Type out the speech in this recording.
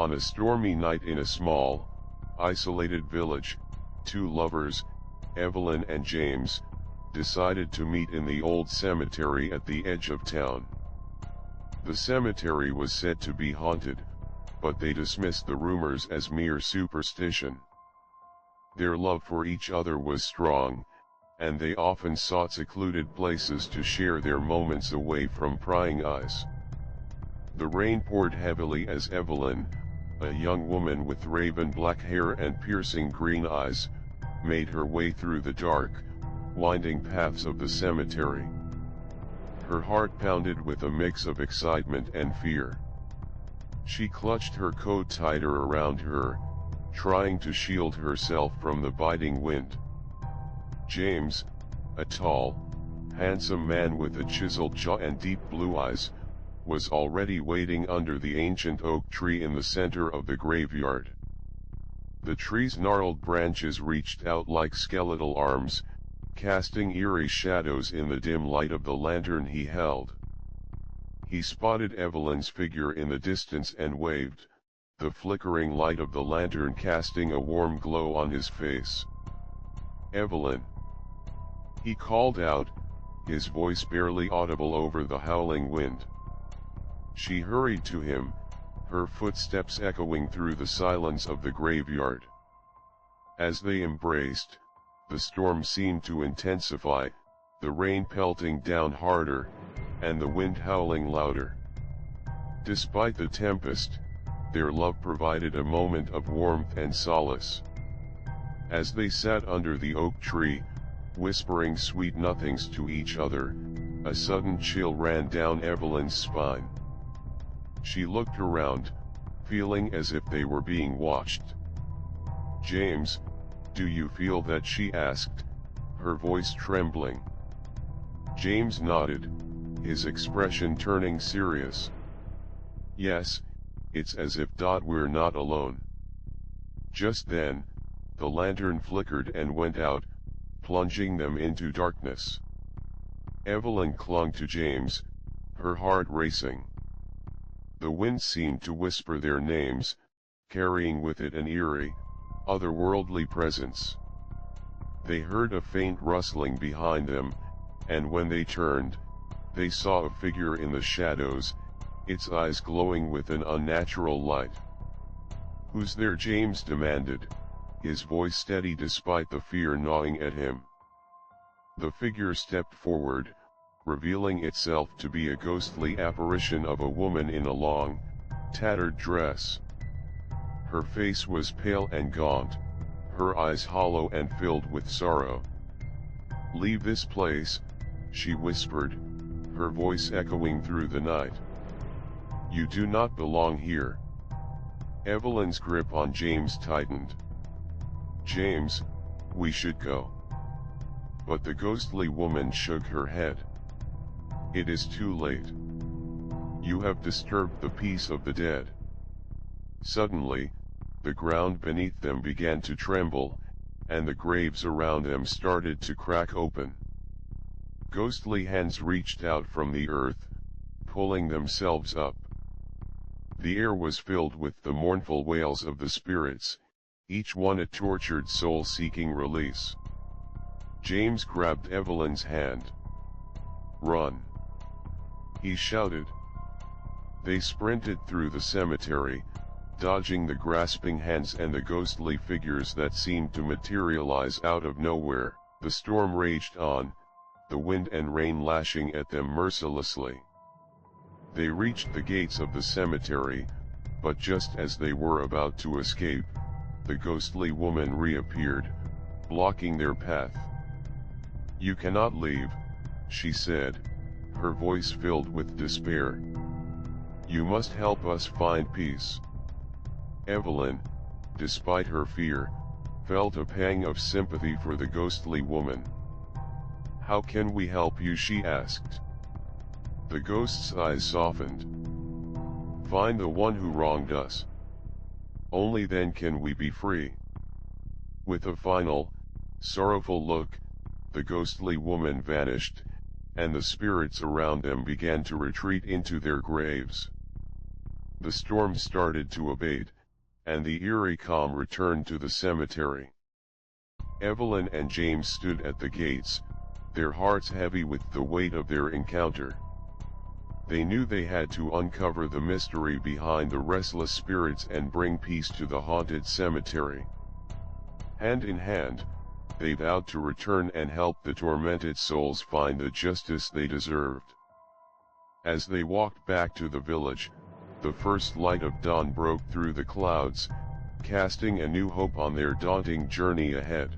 On a stormy night in a small, isolated village, two lovers, Evelyn and James, decided to meet in the old cemetery at the edge of town. The cemetery was said to be haunted, but they dismissed the rumors as mere superstition. Their love for each other was strong, and they often sought secluded places to share their moments away from prying eyes. The rain poured heavily as Evelyn, a young woman with raven black hair and piercing green eyes, made her way through the dark, winding paths of the cemetery. Her heart pounded with a mix of excitement and fear. She clutched her coat tighter around her, trying to shield herself from the biting wind. James, a tall, handsome man with a chiseled jaw and deep blue eyes, was already waiting under the ancient oak tree in the center of the graveyard. The tree's gnarled branches reached out like skeletal arms, casting eerie shadows in the dim light of the lantern he held. He spotted Evelyn's figure in the distance and waved, the flickering light of the lantern casting a warm glow on his face. "Evelyn!" he called out, his voice barely audible over the howling wind. She hurried to him, her footsteps echoing through the silence of the graveyard. As they embraced, the storm seemed to intensify, the rain pelting down harder, and the wind howling louder. Despite the tempest, their love provided a moment of warmth and solace. As they sat under the oak tree, whispering sweet nothings to each other, a sudden chill ran down Evelyn's spine. She looked around, feeling as if they were being watched. "James, do you feel that?" she asked, her voice trembling. James nodded, his expression turning serious. "Yes, it's as if we're not alone." Just then, the lantern flickered and went out, plunging them into darkness. Evelyn clung to James, her heart racing. The wind seemed to whisper their names, carrying with it an eerie, otherworldly presence. They heard a faint rustling behind them, and when they turned, they saw a figure in the shadows, its eyes glowing with an unnatural light. "Who's there?" James demanded, his voice steady despite the fear gnawing at him. The figure stepped forward, revealing itself to be a ghostly apparition of a woman in a long, tattered dress. Her face was pale and gaunt, her eyes hollow and filled with sorrow. "Leave this place," she whispered, her voice echoing through the night. "You do not belong here." Evelyn's grip on James tightened. "James, we should go." But the ghostly woman shook her head. "It is too late. You have disturbed the peace of the dead." Suddenly, the ground beneath them began to tremble, and the graves around them started to crack open. Ghostly hands reached out from the earth, pulling themselves up. The air was filled with the mournful wails of the spirits, each one a tortured soul seeking release. James grabbed Evelyn's hand. "Run!" he shouted. They sprinted through the cemetery, dodging the grasping hands and the ghostly figures that seemed to materialize out of nowhere. The storm raged on, the wind and rain lashing at them mercilessly. They reached the gates of the cemetery, but just as they were about to escape, the ghostly woman reappeared, blocking their path. "You cannot leave," she said, her voice filled with despair. "You must help us find peace." Evelyn, despite her fear, felt a pang of sympathy for the ghostly woman. "How can we help you?" she asked. The ghost's eyes softened. "Find the one who wronged us. Only then can we be free." With a final, sorrowful look, the ghostly woman vanished, and the spirits around them began to retreat into their graves. The storm started to abate, and the eerie calm returned to the cemetery. Evelyn and James stood at the gates, their hearts heavy with the weight of their encounter. They knew they had to uncover the mystery behind the restless spirits and bring peace to the haunted cemetery. Hand in hand, they vowed to return and help the tormented souls find the justice they deserved. As they walked back to the village, the first light of dawn broke through the clouds, casting a new hope on their daunting journey ahead.